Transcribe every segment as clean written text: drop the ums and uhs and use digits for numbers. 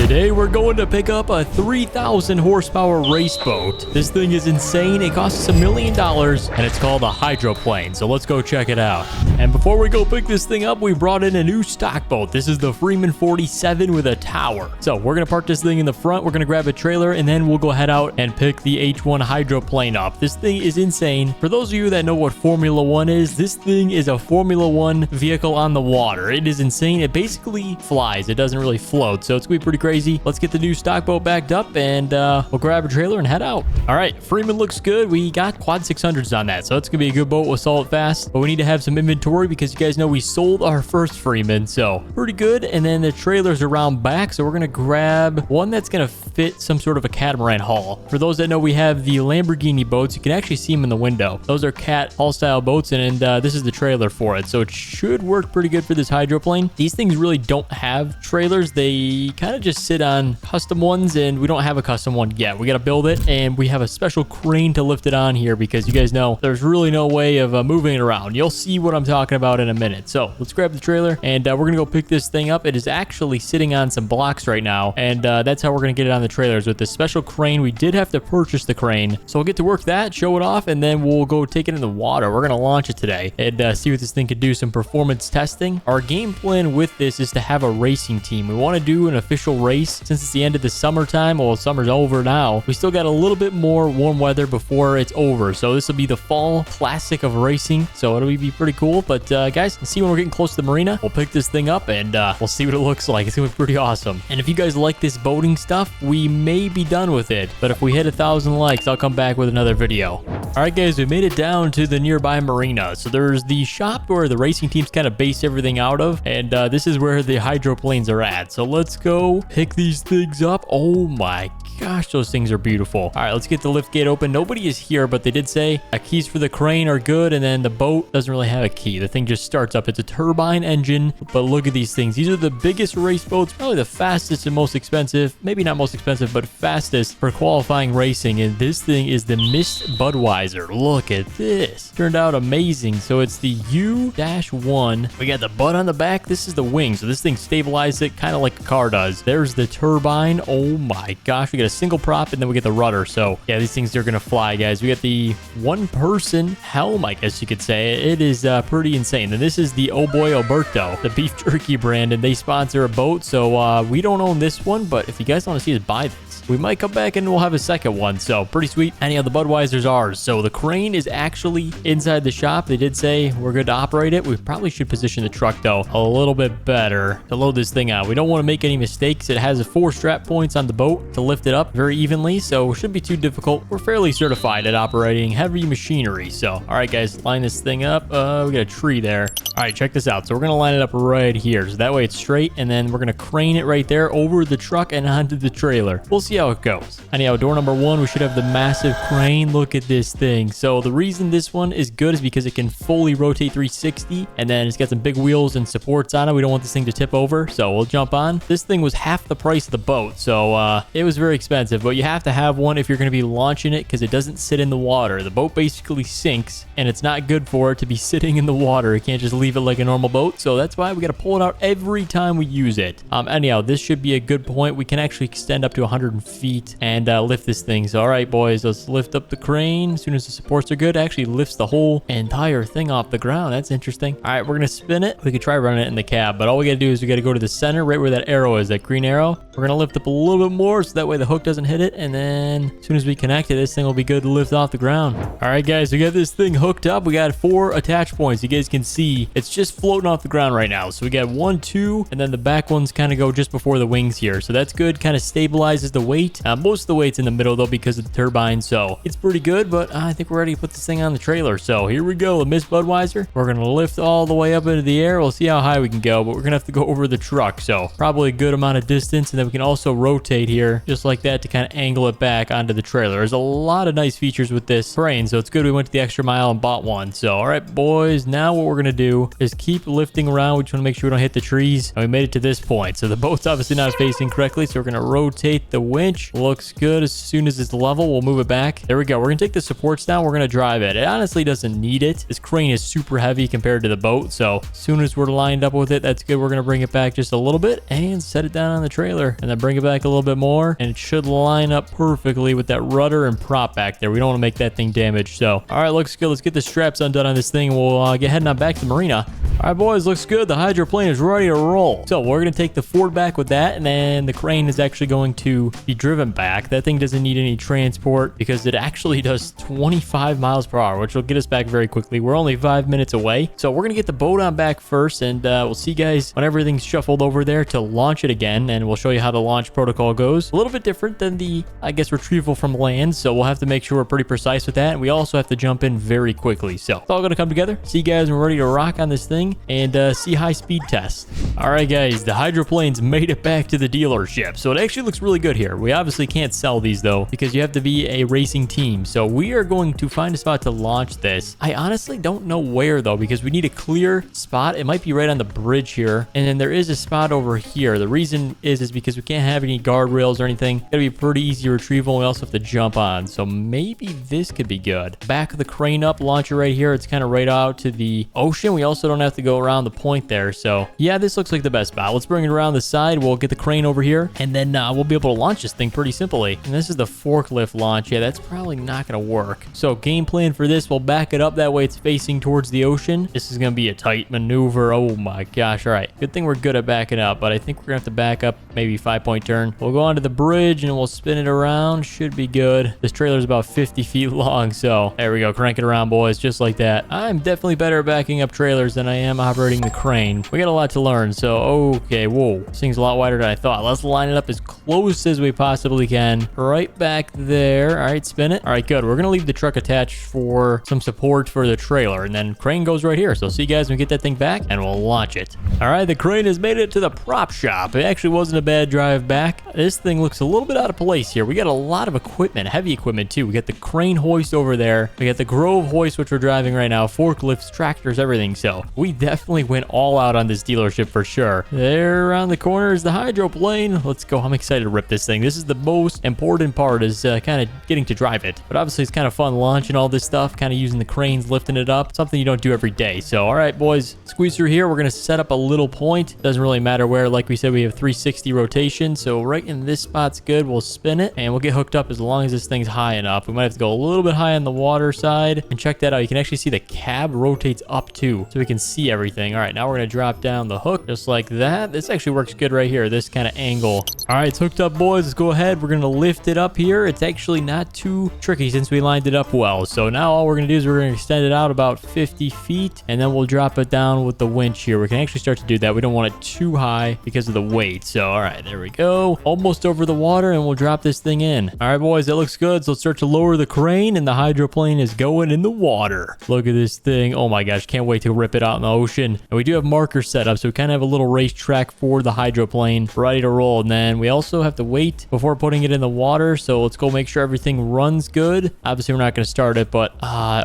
Today we're going to pick up a 3,000 horsepower race boat. This thing is insane. It costs us $1 million and it's called a hydroplane. So let's go check it out. And before we go pick this thing up, we brought in a new stock boat. This is the Freeman 47 with a tower. So we're going to park this thing in the front. We're going to grab a trailer and then we'll go head out and pick the H1 Hydroplane up. This thing is insane. For those of you that know what Formula One is, this thing is a Formula One vehicle on the water. It is insane. It basically flies. It doesn't really float. So it's going to be pretty crazy. Let's get the new stock boat backed up and we'll grab a trailer and head out. All right, Freeman looks good. We got quad 600s on that, so it's gonna be a good boat. We'll sell it fast, but we need to have some inventory because you guys know we sold our first Freeman, so pretty good. And then the trailer's around back, so we're gonna grab one that's gonna fit some sort of a catamaran hull. For those that know, we have the Lamborghini boats. You can actually see them in the window. Those are cat hull style boats, and this is the trailer for it, so it should work pretty good for this hydroplane. These things really don't have trailers. They kind of just sit on custom ones, and we don't have a custom one yet. We got to build it, and we have a special crane to lift it on here because you guys know there's really no way of moving it around. You'll see what I'm talking about in a minute. So let's grab the trailer and we're gonna go pick this thing up. It is actually sitting on some blocks right now, and that's how we're gonna get it on the trailers with this special crane. We did have to purchase the crane, so we'll get to work that, show it off, and then we'll go take it in the water. We're gonna launch it today and see what this thing could do. Some performance testing. Our game plan with this is to have a racing team. We want to do an official race since it's the end of the summertime. Well, summer's over now. We still got a little bit more warm weather before it's over, so this will be the fall classic of racing, so it'll be pretty cool. But guys, let's see when we're getting close to the marina. We'll pick this thing up and we'll see what it looks like. It's gonna be pretty awesome. And if you guys like this boating stuff, we may be done with it, but if we hit 1,000 likes, I'll come back with another video. All right guys, we made it down to the nearby marina. So there's the shop where the racing teams kind of base everything out of, and this is where the hydroplanes are at. So let's go pick these things up. Oh my gosh, those things are beautiful. All right, let's get the lift gate open. Nobody is here, but they did say keys for the crane are good, and then the boat doesn't really have a key. The thing just starts up. It's a turbine engine, but look at these things. These are the biggest race boats, probably the fastest and most expensive, maybe not most expensive, but fastest for qualifying racing, and this thing is the Mist Budweiser. Look at this. Turned out amazing. So it's the U-1. We got the butt on the back. This is the wing, so this thing stabilizes it kind of like a car does. There's the turbine. Oh my gosh, we got a single prop, and then we get the rudder. So yeah, these things are gonna fly, guys. We got the one-person helm, I guess you could say. It is pretty insane. And this is the Oh Boy Alberto, the beef jerky brand, and they sponsor a boat. So we don't own this one, but if you guys want to see us buy this, we might come back and we'll have a second one. So pretty sweet. Anyhow, the Budweiser's ours. So the crane is actually inside the shop. They did say we're good to operate it. We probably should position the truck though a little bit better to load this thing out. We don't want to make any mistakes. It has 4 strap points on the boat to lift it up very evenly, so it shouldn't be too difficult. We're fairly certified at operating heavy machinery. So all right guys, line this thing up. We got a tree there. All right, check this out. So we're gonna line it up right here, so that way it's straight, and then we're gonna crane it right there over the truck and onto the trailer. We'll see how it goes. Anyhow, door number 1, we should have the massive crane. Look at this thing. So the reason this one is good is because it can fully rotate 360, and then it's got some big wheels and supports on it. We don't want this thing to tip over, so we'll jump on. This thing was half the price of the boat, so it was very expensive, but you have to have one if you're going to be launching it because it doesn't sit in the water. The boat basically sinks, and it's not good for it to be sitting in the water. You can't just leave it like a normal boat, so that's why we got to pull it out every time we use it. Anyhow, this should be a good point. We can actually extend up to 100 feet and lift this thing. So all right boys, let's lift up the crane. As soon as the supports are good, it actually lifts the whole entire thing off the ground. That's interesting. All right, we're gonna spin it. We could try running it in the cab, but all we gotta do is we gotta go to the center right where that arrow is, that green arrow. We're gonna lift up a little bit more so that way the hook doesn't hit it, and then as soon as we connect it, this thing will be good to lift off the ground. All right guys, we got this thing hooked up. We got 4 attach points. You guys can see it's just floating off the ground right now. So we got 1, 2, and then the back ones kind of go just before the wings here, so that's good. Kind of stabilizes the weight. Most of the weight's in the middle though because of the turbine, so it's pretty good. But I think we're ready to put this thing on the trailer. So here we go, the Miss Budweiser. We're gonna lift all the way up into the air. We'll see how high we can go, but we're gonna have to go over the truck, so probably a good amount of distance, and then we can also rotate here just like that to kind of angle it back onto the trailer. There's a lot of nice features with this crane, so it's good we went to the extra mile and bought one. So, all right, boys, now what we're going to do is keep lifting around. We just want to make sure we don't hit the trees. And we made it to this point. So the boat's obviously not facing correctly, so we're going to rotate the winch. Looks good. As soon as it's level, we'll move it back. There we go. We're going to take the supports down. We're going to drive it. It honestly doesn't need it. This crane is super heavy compared to the boat, so as soon as we're lined up with it, that's good. We're going to bring it back just a little bit and set it down on the trailer, and then bring it back a little bit more, and it should line up perfectly with that rudder and prop back there. We don't want to make that thing damaged. So, all right, looks good. Let's get the straps undone on this thing, and we'll get heading on back to the marina. All right, boys, looks good. The hydroplane is ready to roll. So we're going to take the Ford back with that, and then the crane is actually going to be driven back. That thing doesn't need any transport because it actually does 25 miles per hour, which will get us back very quickly. We're only 5 minutes away. So we're going to get the boat on back first, and we'll see you guys when everything's shuffled over there to launch it again, and we'll show you how the launch protocol goes. A little bit different than the, I guess, retrieval from land, so we'll have to make sure we're pretty precise with that, and we also have to jump in very quickly. So it's all going to come together. See you guys when we're ready to rock on this thing and see high-speed test. All right, guys, the hydroplane's made it back to the dealership, so it actually looks really good here. We obviously can't sell these, though, because you have to be a racing team, so we are going to find a spot to launch this. I honestly don't know where, though, because we need a clear spot. It might be right on the bridge here, and then there is a spot over here. The reason is because we can't have any guardrails or anything. It'll be pretty easy retrieval, and we also have to jump on, so maybe this could be good. Back of the crane up, launcher right here. It's kind of right out to the ocean. We also don't have to go around the point there, so yeah, this looks like the best spot. Let's bring it around the side. We'll get the crane over here, and then we'll be able to launch this thing pretty simply. And this is the forklift launch. Yeah, that's probably not going to work. So game plan for this, we'll back it up. That way it's facing towards the ocean. This is going to be a tight maneuver. Oh my gosh. All right. Good thing we're good at backing up, but I think we're going to have to back up maybe 5-point turn. We'll go onto the bridge and we'll spin it around. Should be good. This trailer is about 50 feet long, so there we go. Crank it around, boys, just like that. I'm definitely better at backing up trailers than I am operating the crane. We got a lot to learn, so okay. Whoa, this thing's a lot wider than I thought. Let's line it up as close as we possibly can. Right back there. All right, spin it. All right, good. We're gonna leave the truck attached for some support for the trailer, and then crane goes right here. So see you guys when we get that thing back, and we'll launch it. All right, the crane has made it to the prop shop. It actually wasn't a bad drive back. This thing looks a little bit out of place here. We got a lot of equipment, heavy equipment too. We got the crane hoist over there. We got the Grove hoist, which we're driving right now, forklifts, tractors, everything. So we definitely went all out on this dealership for sure. There around the corner is the hydroplane. Let's go. I'm excited to rip this thing. This is the most important part, is kind of getting to drive it. But obviously it's kind of fun launching all this stuff, kind of using the cranes, lifting it up. Something you don't do every day. So all right, boys, squeeze through here. We're going to set up a little point. Doesn't really matter where. Like we said, we have 360 rotation. So right in this spot's good. We'll spin it and we'll get hooked up as long as this thing's high enough. We might have to go a little bit high on the water side, and check that out. You can actually see the cab rotates up too, so we can see everything. All right, now we're going to drop down the hook just like that. This actually works good right here, this kind of angle. All right, it's hooked up, boys. Let's go ahead. We're going to lift it up here. It's actually not too tricky since we lined it up well. So now all we're going to do is we're going to extend it out about 50 feet, and then we'll drop it down with the winch here. We can actually start to do that. We don't want it too high because of the weight. So all right, there we go. Almost over the water, and we'll drop this thing in. All right, boys, that looks good. So let's start to lower the crane, and the hydroplane is going in the water. Look at this thing. Oh my gosh, can't wait to rip it out in the ocean. And we do have markers set up, so we kind of have a little racetrack for the hydroplane ready to roll. And then we also have to wait before putting it in the water. So let's go make sure everything runs good. Obviously, we're not going to start it, but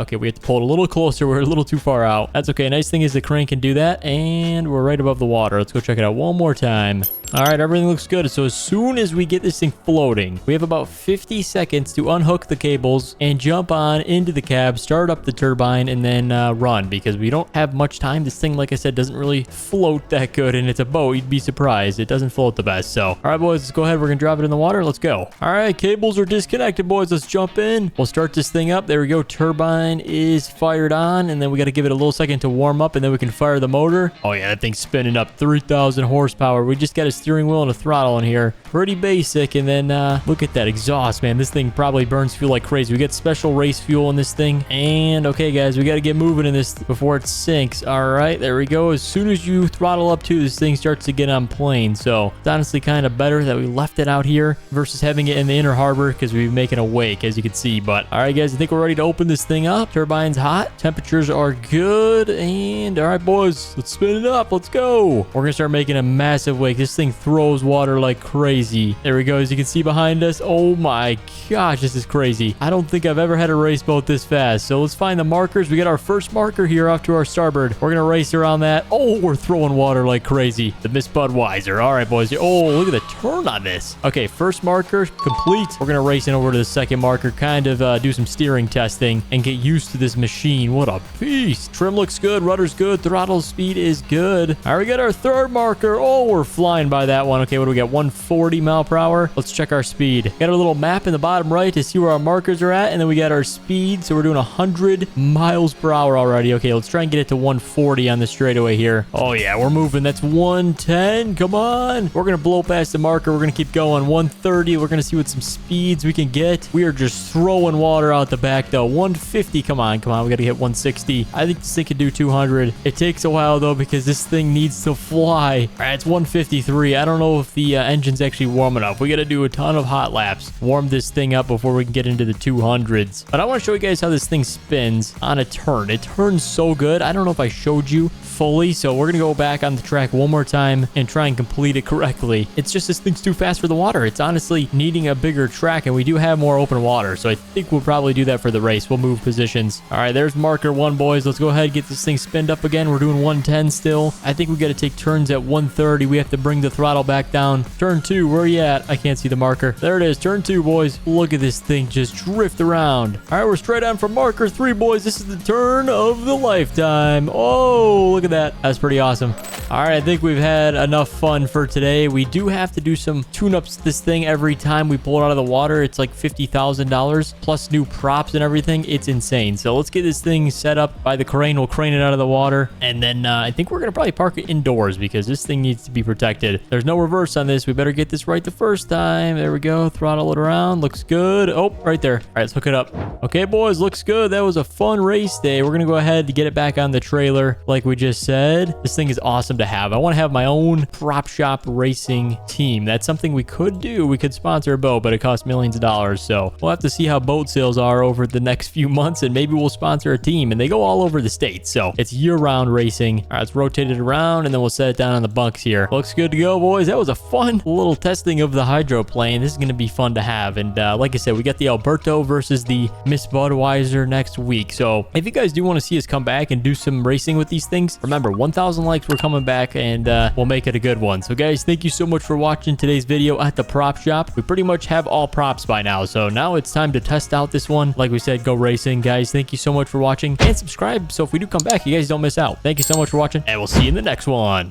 okay, we have to pull it a little closer. We're a little too far out. That's okay. Nice thing is the crane can do that, and we're right above the water. Let's go check it out one more time. All right, everything looks good. So as soon as we get this thing floating, we have about 50 seconds to unhook the cables and jump on into the cab, start up the turbine, and then run, because we don't have much time. This thing, like I said, doesn't really float that good, and it's a boat. You'd be surprised. It doesn't float the best. So, all right, boys, let's go ahead. We're going to drop it in the water. Let's go. All right, cables are disconnected, boys. Let's jump in. We'll start this thing up. There we go. Turbine is fired on, and then we got to give it a little second to warm up, and then we can fire the motor. Oh, yeah, that thing's spinning up 3,000 horsepower. We just got a steering wheel and a throttle in here. Pretty basic. And then look at that exhaust, man. This thing probably burns fuel like crazy. We get special race fuel in this thing. And okay, guys, we got to get moving in this before it sinks. All right, there we go. As soon as you throttle up to, this thing starts to get on plane. So it's honestly kind of better that we left it out here versus having it in the inner harbor, because we've been making a wake, as you can see. But all right, guys, I think we're ready to open this thing up. Turbine's hot. Temperatures are good. And all right, boys, let's spin it up. Let's go. We're going to start making a massive wake. This thing throws water like crazy. There we go. As boys. You can see behind us. Oh my gosh, this is crazy. I don't think I've ever had a race boat this fast. So let's find the markers. We got our first marker here off to our starboard. We're gonna race around that. Oh, we're throwing water like crazy. The Miss Budweiser. All right, boys. Oh, look at the turn on this. Okay, first marker complete. We're gonna race in over to the second marker, kind of do some steering testing and get used to this machine. What a beast. Trim looks good, rudder's good, throttle speed is good. All right, we got our third marker. Oh, we're flying by that one. Okay, what do we got? 140 mile per hour. Let's check our speed. Got a little map in the bottom right to see where our markers are at, and then we got our speed. So we're doing 100 miles per hour already. Okay, let's try and get it to 140 on the straightaway here. Oh yeah, we're moving. That's 110. Come on. We're gonna blow past the marker. We're gonna keep going. 130. We're gonna see what some speeds we can get. We are just throwing water out the back though. 150. Come on. We gotta hit 160. I think this thing could do 200. It takes a while though because this thing needs to fly. All right, it's 153. I don't know if the engine's actually warm enough. We gotta do a ton of hot laps. Warm this thing up before we can get into the 200s. But I want to show you guys how this thing spins on a turn. It turns so good. I don't know if I showed you fully, so we're gonna go back on the track one more time and try and complete it correctly. It's just this thing's too fast for the water. It's honestly needing a bigger track, and we do have more open water, so I think we'll probably do that for the race. We'll move positions. All right, there's marker 1, boys. Let's go ahead and get this thing spinned up again. We're doing 110 still. I think we got to take turns at 130. We have to bring the throttle back down. Turn 2, where are you at? I can't see the marker. There it is. Turn 2, boys. Look at this thing just drift around. All right, we're straight on for marker 3, boys. This is the turn of the lifetime. Oh, look at that. That's pretty awesome. All right, I think we've had enough fun for today. We do have to do some tune-ups to this thing every time we pull it out of the water. It's like $50,000 plus new props and everything. It's insane. So let's get this thing set up by the crane. We'll crane it out of the water. And then I think we're going to probably park it indoors because this thing needs to be protected. There's no reverse on this. We better get this right the first time. There we go. Throttle it around. Looks good. Oh, right there. All right, let's hook it up. Okay, boys, looks good. That was a fun race day. We're going to go ahead to get it back on the trailer like we just said. This thing is awesome to have. I want to have my own prop shop racing team. That's something we could do. We could sponsor a boat, but it costs millions of dollars. So we'll have to see how boat sales are over the next few months, and maybe we'll sponsor a team. And they go all over the state, so it's year-round racing. All right, let's rotate it around, and then we'll set it down on the bunks here. Looks good to go, boys. That was a fun little testing of the hydroplane. This is going to be fun to have. And like I said, we got the Alberto versus the Miss Budweiser next week. So if you guys do want to see us come back and do some racing with these things, remember, 1,000 likes, we're coming back, and we'll make it a good one. So guys, thank you so much for watching today's video at the prop shop. We pretty much have all props by now, so now it's time to test out this one. Like we said, go racing. Guys, thank you so much for watching, and subscribe so if we do come back, you guys don't miss out. Thank you so much for watching, and we'll see you in the next one.